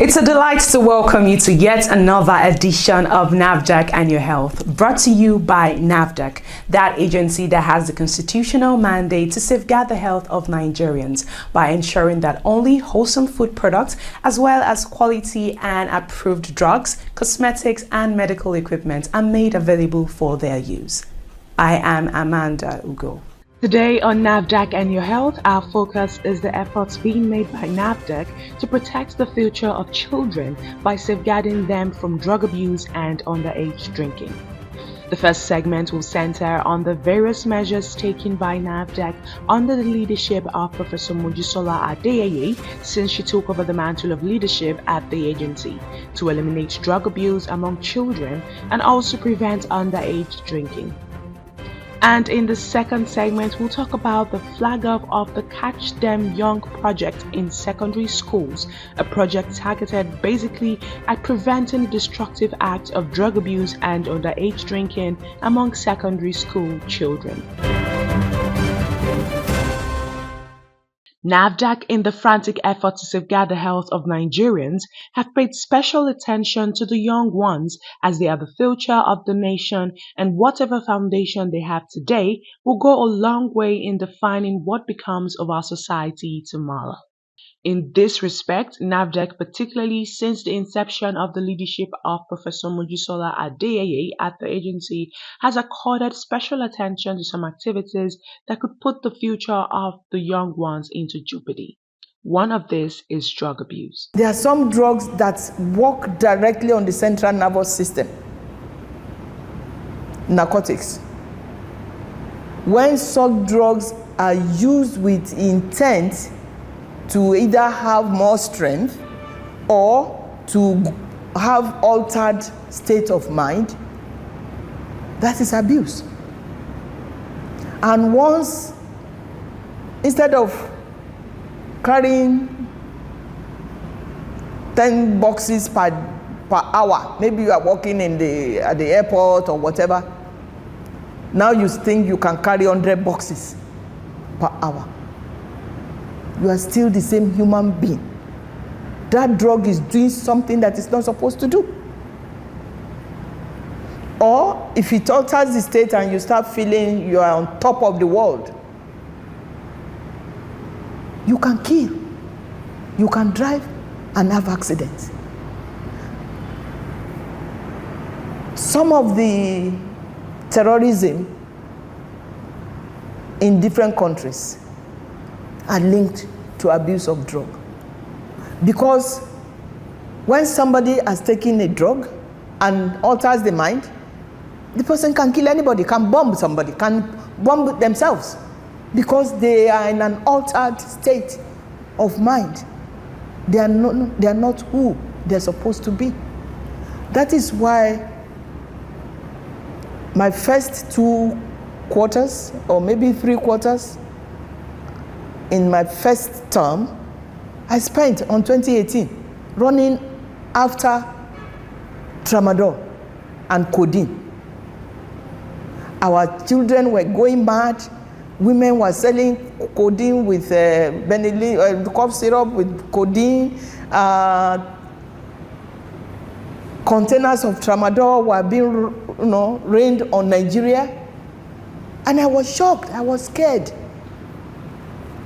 It's a delight to welcome you to yet another edition of NAFDAC and Your Health, brought to you by NAFDAC, that agency that has the constitutional mandate to safeguard the health of Nigerians by ensuring that only wholesome food products, as well as quality and approved drugs, cosmetics, and medical equipment are made available for their use. I am Amanda Ugo. Today on NAFDAC and Your Health, our focus is the efforts being made by NAFDAC to protect the future of children by safeguarding them from drug abuse and underage drinking. The first segment will center on the various measures taken by NAFDAC under the leadership of Professor Mojisola Adeyeye since she took over the mantle of leadership at the agency to eliminate drug abuse among children and also prevent underage drinking. And in the second segment, we'll talk about the flag off of the Catch Them Young project in secondary schools, a project targeted basically at preventing the destructive acts of drug abuse and underage drinking among secondary school children. NAFDAC, in the frantic effort to safeguard the health of Nigerians, have paid special attention to the young ones as they are the future of the nation, and whatever foundation they have today will go a long way in defining what becomes of our society tomorrow. In this respect, NAFDAC, particularly since the inception of the leadership of Professor Mojisola Adeyeye at the agency, has accorded special attention to some activities that could put the future of the young ones into jeopardy. One of these is drug abuse. There are some drugs that work directly on the central nervous system. Narcotics. When such drugs are used with intent to either have more strength or to have altered state of mind, that is abuse. And once, instead of carrying 10 boxes per hour, maybe you are working at the airport or whatever, now you think you can carry 100 boxes per hour. You are still the same human being. That drug is doing something that it's not supposed to do. Or if it alters the state and you start feeling you are on top of the world, you can kill, you can drive and have accidents. Some of the terrorism in different countries are linked to abuse of drug. Because when somebody has taken a drug and alters the mind, the person can kill anybody, can bomb somebody, can bomb themselves, because they are in an altered state of mind. They are not who they're supposed to be. That is why my first 2 quarters, or maybe 3 quarters, in my first term, I spent on 2018 running after tramadol and codeine. Our children were going mad. Women were selling codeine with benylin, cough syrup with codeine. Containers of tramadol were being rained on Nigeria. And I was shocked. I was scared.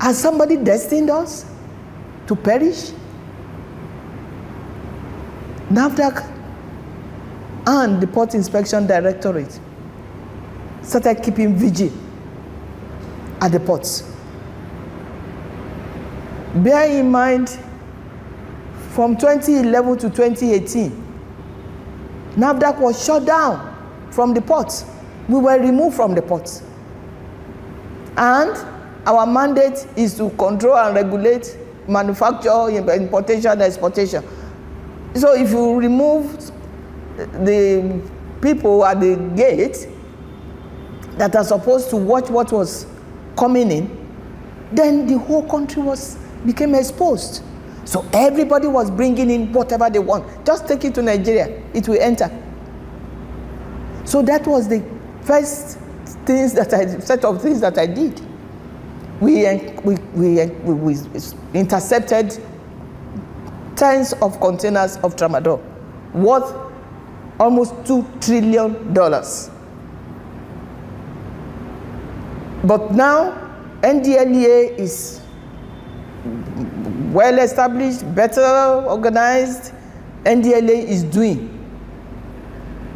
Has somebody destined us to perish? NAFDAC and the Port Inspection Directorate started keeping vigil at the ports. Bear in mind, from 2011 to 2018, NAFDAC was shut down from the ports. We were removed from the ports. And our mandate is to control and regulate manufacture, importation, and exportation. So if you remove the people at the gate that are supposed to watch what was coming in, then the whole country became exposed. So everybody was bringing in whatever they want. Just take it to Nigeria, it will enter. So that was the first set of things that I did. We intercepted tens of containers of tramadol worth almost $2 trillion. But now NDLEA is well established, better organized. NDLEA is doing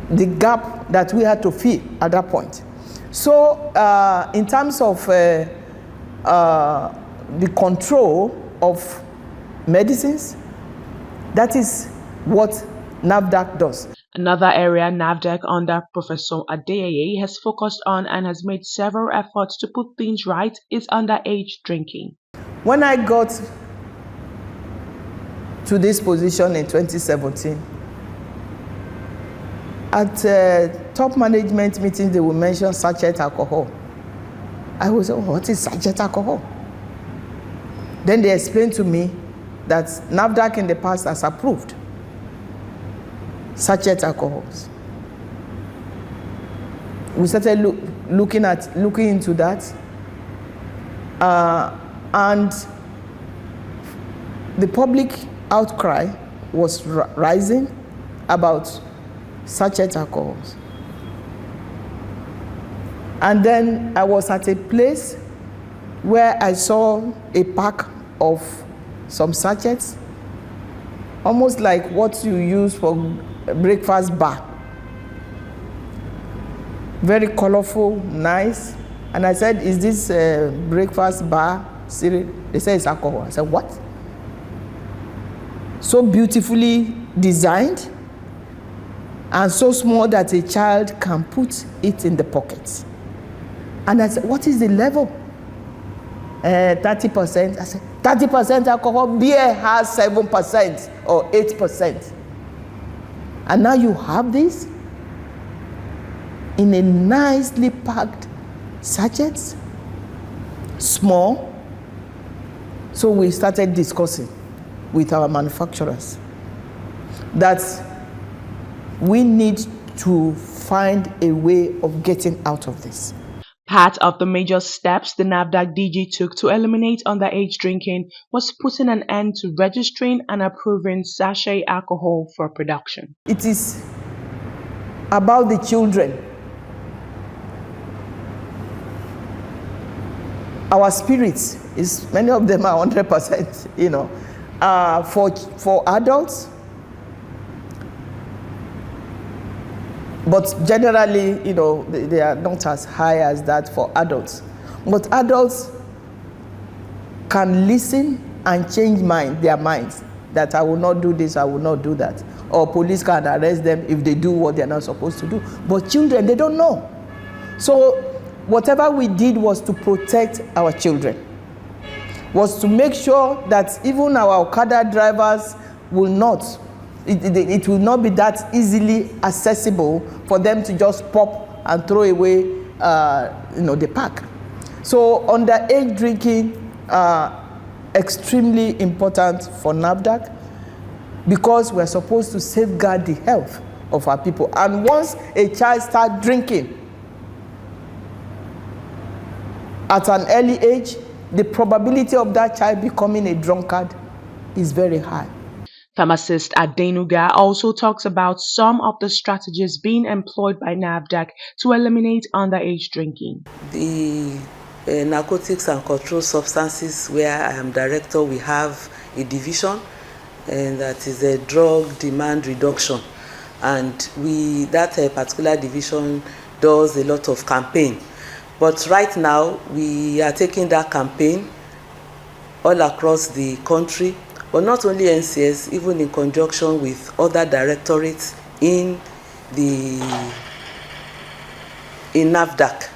the gap that we had to fill at that point. So in terms of the control of medicines, that is what NAFDAC does. Another area NAFDAC under Professor Adeyeye has focused on and has made several efforts to put things right is underage drinking. When I got to this position in 2017, at top management meetings, they will mention sachet alcohol. I was like, what is sachet alcohol? Then they explained to me that NAFDAC in the past has approved sachet alcohols. We started looking into that, and the public outcry was rising about sachet alcohols. And then I was at a place where I saw a pack of some sachets, almost like what you use for a breakfast bar. Very colorful, nice. And I said, is this breakfast bar cereal? They said it's alcohol. I said, what? So beautifully designed and so small that a child can put it in the pocket. And I said, what is the level? 30%. I said, 30% alcohol, beer has 7% or 8%. And now you have this in a nicely packed sachets, small. So we started discussing with our manufacturers that we need to find a way of getting out of this. Part of the major steps the NAFDAC DG took to eliminate underage drinking was putting an end to registering and approving sachet alcohol for production. It is about the children. Our spirits is, many of them are 100%, you know. For adults, but generally, you know, they are not as high as that for adults. But adults can listen and change their minds, that I will not do this, I will not do that. Or police can arrest them if they do what they're not supposed to do. But children, they don't know. So whatever we did was to protect our children, was to make sure that even our Okada drivers will not, it will not be that easily accessible for them to just pop and throw away the pack. So underage drinking, extremely important for NAFDAC, because we're supposed to safeguard the health of our people. And once a child starts drinking at an early age, the probability of that child becoming a drunkard is very high. Pharmacist Adenuga also talks about some of the strategies being employed by NAFDAC to eliminate underage drinking. The narcotics and controlled substances, where I am director, we have a division, and that is a drug demand reduction. And that particular division does a lot of campaign. But right now, we are taking that campaign all across the country, but not only NCS, even in conjunction with other directorates in NAFDAC,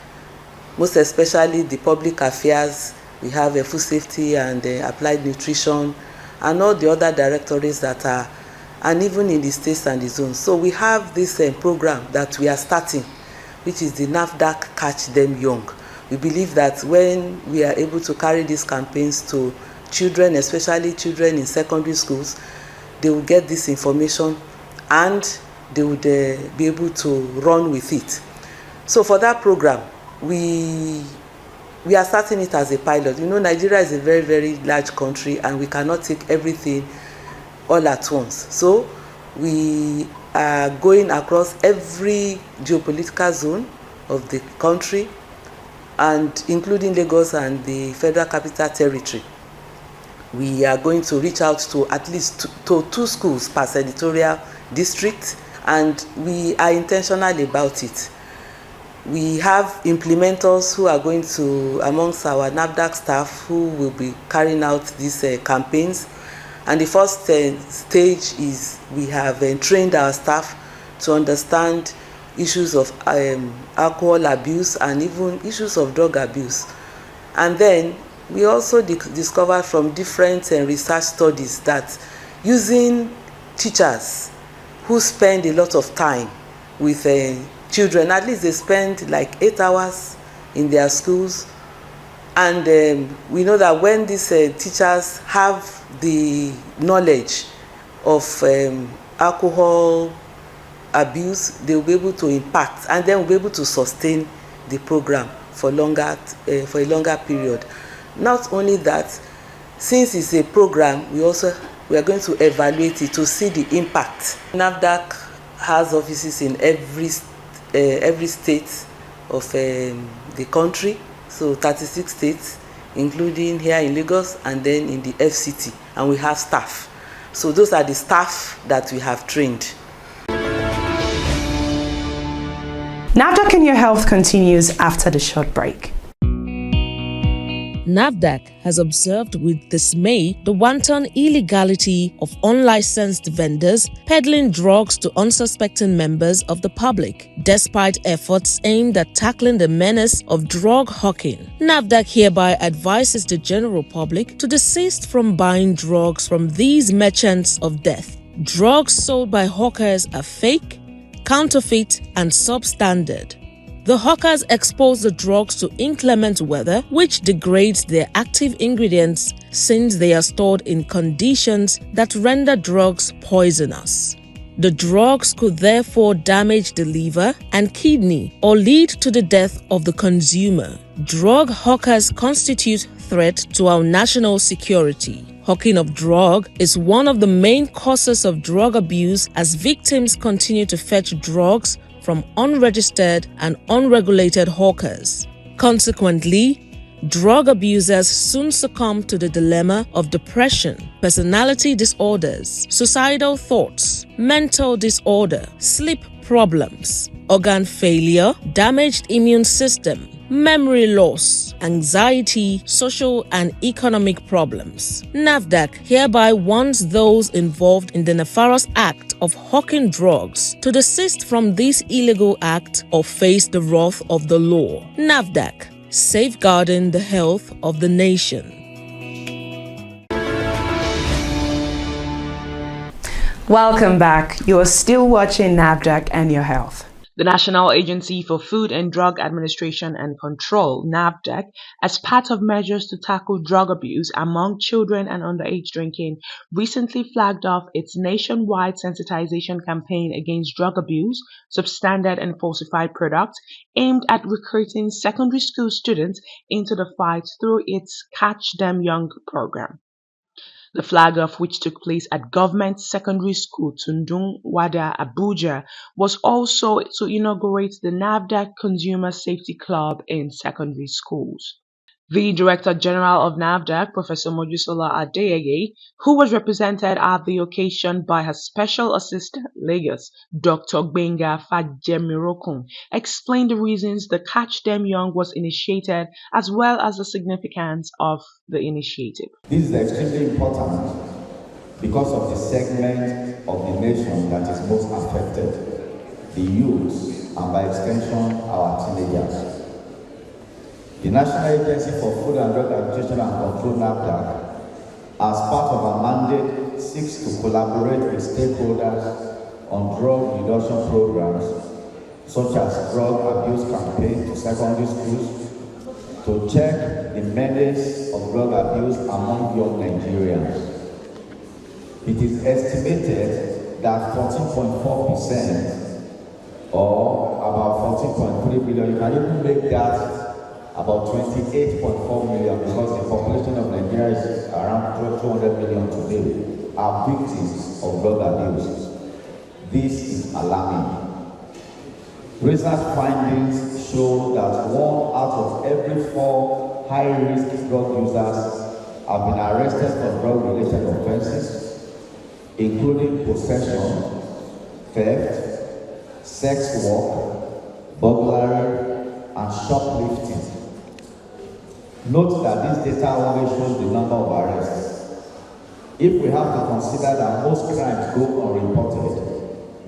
most especially the public affairs. We have a food safety and applied nutrition, and all the other directorates that are, and even in the states and the zones. So we have this program that we are starting, which is the NAFDAC Catch Them Young. We believe that when we are able to carry these campaigns to children, especially children in secondary schools, they will get this information and they would be able to run with it. So for that program, we are starting it as a pilot. You know, Nigeria is a very, very large country, and we cannot take everything all at once. So we are going across every geopolitical zone of the country, and including Lagos and the Federal Capital Territory. We are going to reach out to at least two schools per senatorial district, and we are intentional about it. We have implementers who are going to, amongst our NAFDAC staff, who will be carrying out these campaigns. And the first stage is we have trained our staff to understand issues of alcohol abuse and even issues of drug abuse. And then we also discovered from different research studies that using teachers who spend a lot of time with children, at least they spend like 8 hours in their schools, and we know that when these teachers have the knowledge of alcohol abuse, they will be able to impact, and then will be able to sustain the program for a longer period. Not only that, since it's a program, we are going to evaluate it to see the impact. NAFDAC has offices in every state of the country, so 36 states, including here in Lagos and then in the FCT, and we have staff. So those are the staff that we have trained. NAFDAC and Your Health continues after the short break. NAFDAC has observed with dismay the wanton illegality of unlicensed vendors peddling drugs to unsuspecting members of the public, despite efforts aimed at tackling the menace of drug hawking. NAFDAC hereby advises the general public to desist from buying drugs from these merchants of death. Drugs sold by hawkers are fake, counterfeit, and substandard. The hawkers expose the drugs to inclement weather, which degrades their active ingredients since they are stored in conditions that render drugs poisonous. The drugs could therefore damage the liver and kidney or lead to the death of the consumer. Drug hawkers constitute a threat to our national security. Hawking of drug is one of the main causes of drug abuse, as victims continue to fetch drugs from unregistered and unregulated hawkers. Consequently, drug abusers soon succumb to the dilemma of depression, personality disorders, suicidal thoughts, mental disorder, sleep problems, organ failure, damaged immune system, memory loss, anxiety, social and economic problems. NAFDAC hereby warns those involved in the nefarious act of hawking drugs to desist from this illegal act or face the wrath of the law. NAFDAC, safeguarding the health of the nation. Welcome back. You are still watching NAFDAC and Your Health. The National Agency for Food and Drug Administration and Control, NAFDAC, as part of measures to tackle drug abuse among children and underage drinking, recently flagged off its nationwide sensitization campaign against drug abuse, substandard and falsified products, aimed at recruiting secondary school students into the fight through its Catch Them Young program. The flag off, which took place at Government Secondary School Tundung Wada, Abuja, was also to inaugurate the NAFDAC Consumer Safety Club in secondary schools. The Director General of NAFDAC, Professor Mojusola Adeyeye, who was represented at the occasion by her Special Assistant Lagos, Dr. Gbenga Fajemirokun, explained the reasons the Catch Them Young was initiated, as well as the significance of the initiative. This is extremely important because of the segment of the nation that is most affected, the youth, and by extension, our teenagers. The National Agency for Food and Drug Administration and Control, NAFDAC, as part of our mandate, seeks to collaborate with stakeholders on drug reduction programs, such as drug abuse campaign to secondary schools, to check the menace of drug abuse among young Nigerians. It is estimated that 14.4%, or about 14.3 billion, you can even make that about 28.4 million, because the population of Nigeria is around 200 million today. are victims of drug abuse. This is alarming. Research findings show that 1 out of every 4 high-risk drug users have been arrested for drug-related offenses, including possession, theft, sex work, burglary, and shoplifting. Note that this data only shows the number of arrests. If we have to consider that most crimes go unreported,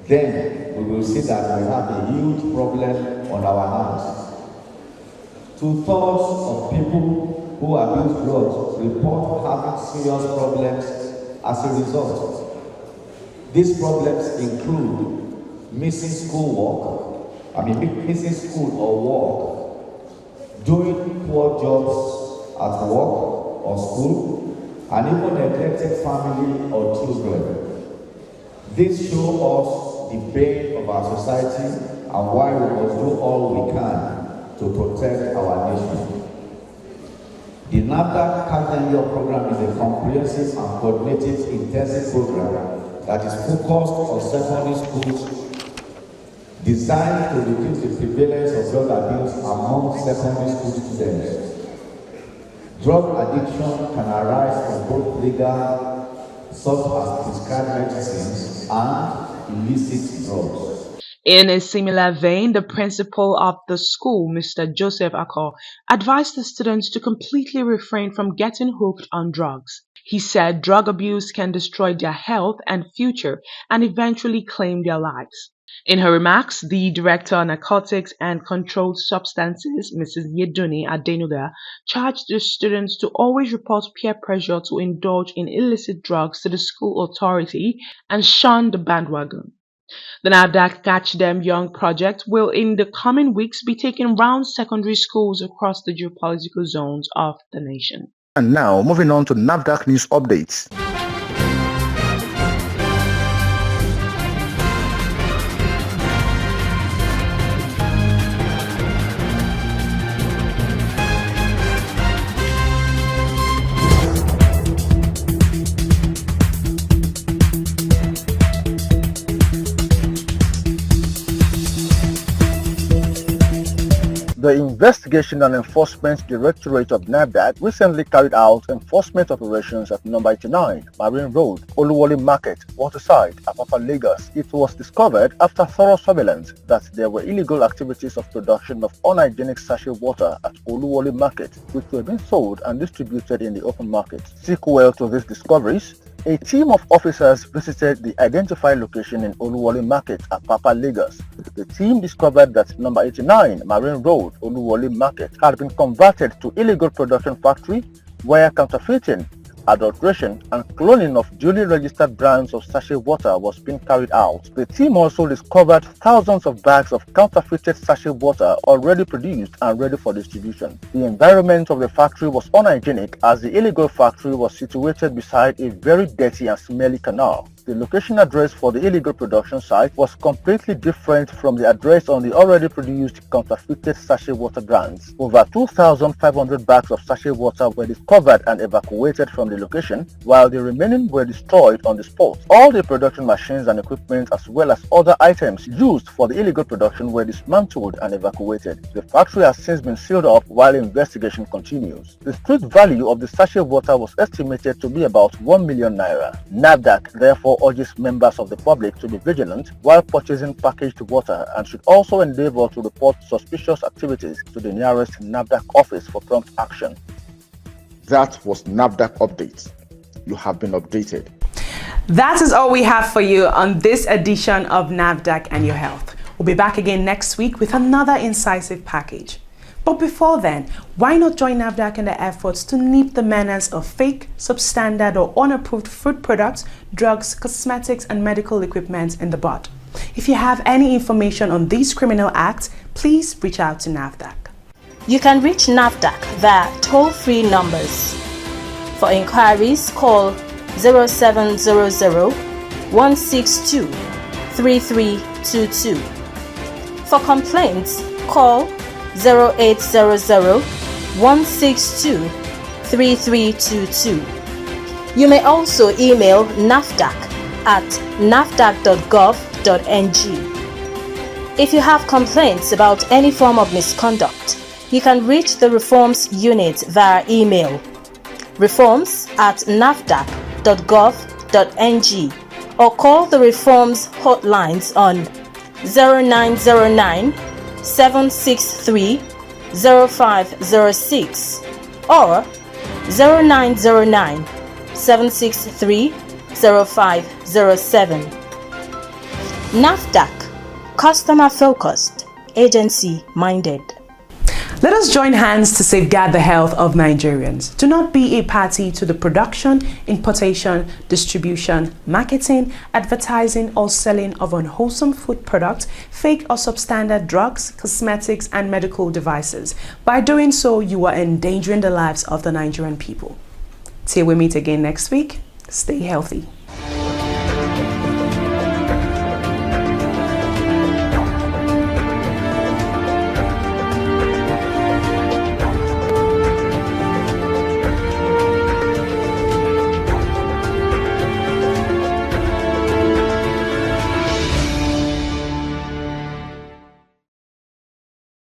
then we will see that we have a huge problem on our hands. 2/3 of people who abuse drugs report having serious problems as a result. These problems include missing missing school or work, doing poor jobs at work or school, and even neglected family or children. This shows us the bane of our society and why we must do all we can to protect our nation. The NAFDAC Cardenio program is a comprehensive and coordinated intensive program that is focused on secondary schools, designed to reduce the prevalence of drug abuse among secondary school students. Drug addiction can arise from both legal, such as prescribed medicines, and illicit drugs. In a similar vein, the principal of the school, Mr. Joseph Akor, advised the students to completely refrain from getting hooked on drugs. He said drug abuse can destroy their health and future and eventually claim their lives. In her remarks, the Director of Narcotics and Controlled Substances, Mrs. Yeduni Adenuga, charged the students to always report peer pressure to indulge in illicit drugs to the school authority and shun the bandwagon. The NAFDAC Catch Them Young project will in the coming weeks be taking round secondary schools across the geopolitical zones of the nation. And now, moving on to NAFDAC news updates. The Investigation and Enforcement Directorate of NAFDAC recently carried out enforcement operations at number 89 Marine Road, Oluwole Market, Waterside, Apapa, Lagos. It was discovered after thorough surveillance that there were illegal activities of production of unhygienic sachet water at Oluwole Market, which were being sold and distributed in the open market. Sequel to these discoveries, a team of officers visited the identified location in Oluwole Market, Apapa, Lagos. The team discovered that number 89 Marine Road, Oluwole Market had been converted to illegal production factory where counterfeiting, adulteration, and cloning of duly registered brands of sachet water was being carried out. The team also discovered thousands of bags of counterfeited sachet water already produced and ready for distribution. The environment of the factory was unhygienic as the illegal factory was situated beside a very dirty and smelly canal. The location address for the illegal production site was completely different from the address on the already produced counterfeited sachet water brands. Over 2,500 bags of sachet water were discovered and evacuated from the location, while the remaining were destroyed on the spot. All the production machines and equipment as well as other items used for the illegal production were dismantled and evacuated. The factory has since been sealed up while investigation continues. The street value of the sachet water was estimated to be about 1 million naira. NAFDAC therefore urges members of the public to be vigilant while purchasing packaged water and should also endeavor to report suspicious activities to the nearest NAFDAC office for prompt action. That was NAFDAC Updates. You have been updated. That is all we have for you on this edition of NAFDAC and Your Health. We'll be back again next week with another incisive package. But before then, why not join NAFDAC in the efforts to nip the menace of fake, substandard or unapproved food products, drugs, cosmetics and medical equipment in the bud? If you have any information on these criminal acts, please reach out to NAFDAC. You can reach NAFDAC via toll-free numbers. For inquiries, call 0700 162 3322. For complaints, call 0800 162 3322. You may also email NAFDAC at nafdac.gov.ng. If you have complaints about any form of misconduct, you can reach the Reforms Unit via email reforms@nafdac.gov.ng or call the Reforms hotlines on 0909 763 0506 or 0909 763 0507. NAFDAC, customer focused, agency minded. Let us join hands to safeguard the health of Nigerians. Do not be a party to the production, importation, distribution, marketing, advertising, or selling of unwholesome food products, fake or substandard drugs, cosmetics, and medical devices. By doing so, you are endangering the lives of the Nigerian people. Till we meet again next week, stay healthy.